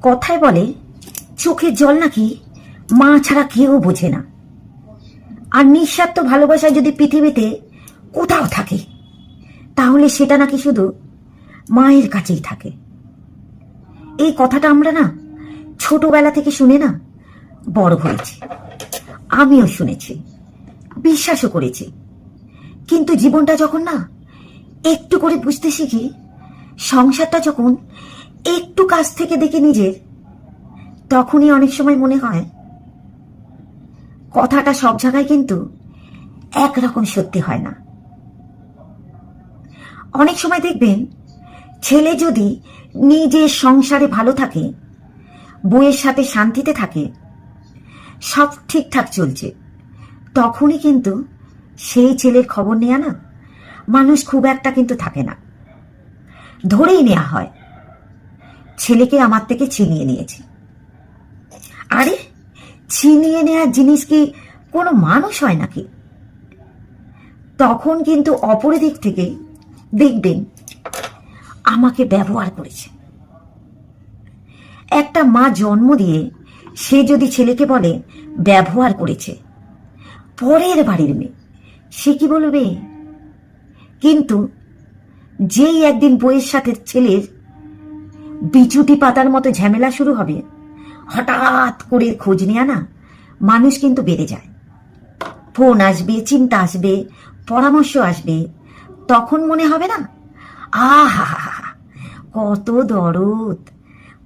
কথায় বলে চোখের জল নাকি মা ছাড়া কেউ বোঝে না। আর নিঃস্বার্থ ভালোবাসা যদি পৃথিবীতে কোথাও থাকে তাহলে সেটা নাকি শুধু মায়ের কাছেই থাকে। এই কথাটা আমরা না ছোটবেলা থেকে শুনে না বড় হয়েছি, আমিও শুনেছি, বিশ্বাসও করেছি। কিন্তু জীবনটা যখন না একটু করে বুঝতে শিখি, সংসারটা যখন একটু কাছ থেকে দেখি নিজের, তখনই অনেক সময় মনে হয় কথাটা সব জায়গায় কিন্তু একরকম সত্যি হয় না। অনেক সময় দেখবেন ছেলে যদি নিজের সংসারে ভালো থাকে, বউয়ের সাথে শান্তিতে থাকে, সব ঠিকঠাক চলছে, তখনই কিন্তু সেই ছেলের খবর নেয়া না মানুষ খুব একটা কিন্তু থাকে না, ধরেই নেওয়া হয় ছেলেকে আমার থেকে ছিনিয়ে নিয়েছে। আরে ছিনিয়ে নেওয়ার জিনিস কি কোনো মানুষ হয় নাকি? তখন কিন্তু অপর দিক থেকে দেখবেন আমাকে ব্যবহার করেছে। একটা মা জন্ম দিয়ে সে যদি ছেলেকে বলে ব্যবহার করেছে, পরের বাড়ির মেয়ে, সে কি বলবে? কিন্তু যেই একদিন বইয়ের সাথে ছেলের বিচুটি পাতার মতো ঝামেলা শুরু হবে, হঠাৎ করে খোঁজ নেয়া না মানুষ কিন্তু বেড়ে যায়। ফোন আসবে, চিন্তা আসবে, পরামর্শ আসবে, তখন মনে হবে না আহা কত দরদ,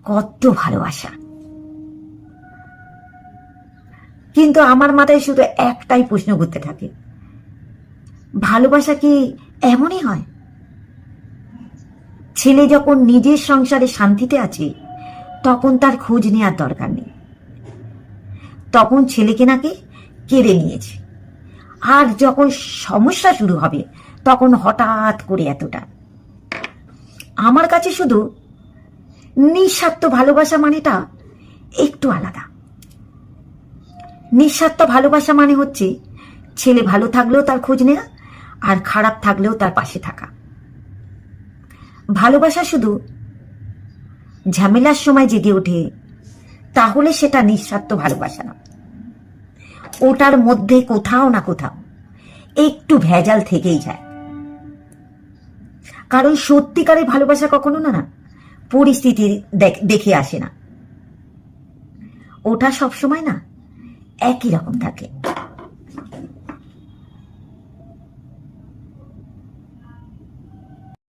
কত ভালোবাসা। কিন্তু আমার মাথায় শুধু একটাই প্রশ্ন ঘুরতে থাকে, ভালোবাসা কি এমনই হয়? ছেলে যখন নিজের সংসারে শান্তিতে আছে তখন তার খোঁজ নেওয়ার দরকার নেই, তখন ছেলেকে নাকি কেড়ে নিয়েছে। আর যখন সমস্যা শুরু হবে তখন হঠাৎ করে এতটা। আমার কাছে শুধু নিঃস্বার্থ ভালোবাসা মানেটা একটু আলাদা। নিঃস্বার্থ ভালোবাসা মানে হচ্ছে ছেলে ভালো থাকলেও তার খোঁজ নেয়া, আর খারাপ থাকলেও তার পাশে থাকা। ভালোবাসা শুধু ঝামেলার সময় জেগে ওঠে তাহলে সেটা নিঃস্বার্থ ভালোবাসা না, ওটার মধ্যে কোথাও না কোথাও একটু ভেজাল থেকেই যায়। কারণ সত্যিকারের ভালোবাসা কখনো না পরিস্থিতি দেখে আসে না, ওটা সবসময় না একই রকম থাকে।